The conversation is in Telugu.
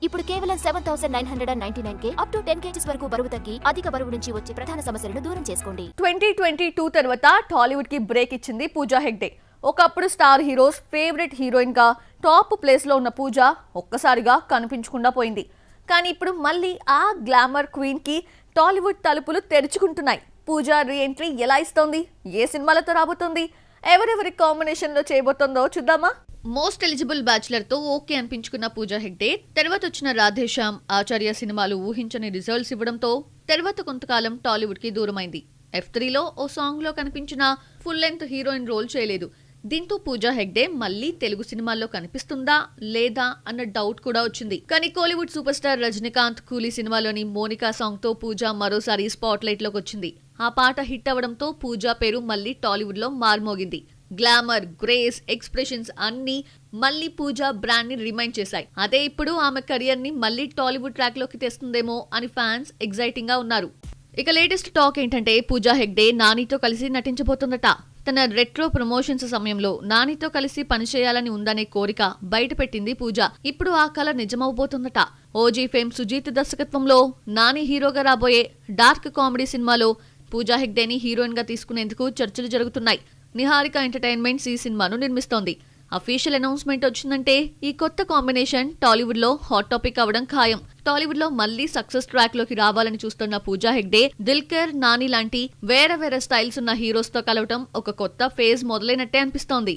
ఇప్పుడు కేవలం 7999K అప్ టు 10 kgs వరకు బరువు తగ్గి అధిక బరువు నుంచి వచ్చే ప్రధాన సమస్యలను దూరం చేసుకోండి. 2022 తర్వాత టాలీవుడ్ కి బ్రేక్ ఇచ్చింది పూజా హెగ్డే. ఒకప్పుడు స్టార్ హీరోస్ ఫేవరెట్ హీరోయిన్ గా టాప్ ప్లేస్ లో ఉన్న పూజ ఒక్కసారిగా కనిపించకుండా పోయింది. కానీ ఇప్పుడు మళ్ళీ ఆ గ్లామర్ క్వీన్ కి టాలీవుడ్ తలుపులు తెరుచుకుంటున్నాయి. పూజ రీ ఎంట్రీ ఎలా ఇస్తోంది, ఏ సినిమాలతో రాబోతోంది, ఎవరెవరి కాంబినేషన్ లో చేయబోతోందో చూద్దామా. మోస్ట్ ఎలిజిబుల్ బ్యాచులర్ తో ఓకే అనిపించుకున్న పూజా హెగ్డే తర్వాత వచ్చిన రాధేశ్యామ్, ఆచార్య సినిమాలు ఊహించని రిజల్ట్స్ ఇవ్వడంతో తర్వాత కొంతకాలం టాలీవుడ్ కి దూరమైంది. F3లో ఓ సాంగ్ లో కనిపించిన ఫుల్ లెంత్ హీరోయిన్ రోల్ చేయలేదు. దీంతో పూజా హెగ్డే మళ్లీ తెలుగు సినిమాల్లో కనిపిస్తుందా లేదా అన్న డౌట్ కూడా వచ్చింది. కానీ కోలీవుడ్ సూపర్ స్టార్ రజనీకాంత్ కూలీ సినిమాలోని మోనికా సాంగ్ తో పూజ మరోసారి స్పాట్ లైట్ లోకి వచ్చింది. ఆ పాట హిట్ అవ్వడంతో పూజా పేరు మళ్లీ టాలీవుడ్ లో మార్మోగింది. గ్లామర్, గ్రేస్, ఎక్స్ప్రెషన్స్ అన్ని మళ్లీ పూజా బ్రాండ్ ని రిమైండ్ చేశాయి. అదే ఇప్పుడు ఆమె కెరియర్ ని మళ్లీ టాలీవుడ్ ట్రాక్ లోకి తెస్తుందేమో అని ఫ్యాన్స్ ఎగ్జైటింగ్ గా ఉన్నారు. ఇక లేటెస్ట్ టాక్ ఏంటంటే పూజా హెగ్డే నానితో కలిసి నటించబోతుందట. తన రెట్రో ప్రమోషన్స్ సమయంలో నానితో కలిసి పనిచేయాలని ఉందనే కోరిక బయట పెట్టింది పూజ. ఇప్పుడు ఆ కల నిజమవబోతుందట. ఓజీ ఫేమ్ సుజీత్ దర్శకత్వంలో నాని హీరోగా రాబోయే డార్క్ కామెడీ సినిమాలో పూజా హెగ్డేని హీరోయిన్ గా తీసుకునేందుకు చర్చలు జరుగుతున్నాయి. నిహారిక ఎంటర్టైన్మెంట్స్ ఈ సినిమాను నిర్మిస్తోంది. అఫీషియల్ అనౌన్స్మెంట్ వచ్చిందంటే ఈ కొత్త కాంబినేషన్ టాలీవుడ్ లో హాట్ టాపిక్ అవడం ఖాయం. టాలీవుడ్ లో మళ్లీ సక్సెస్ ట్రాక్ లోకి రావాలని చూస్తున్న పూజా హెగ్డే దిల్కర్, నాని లాంటి వేరే స్టైల్స్ ఉన్న హీరోస్ తో కలవటం ఒక కొత్త ఫేజ్ మొదలైనట్టే అనిపిస్తోంది.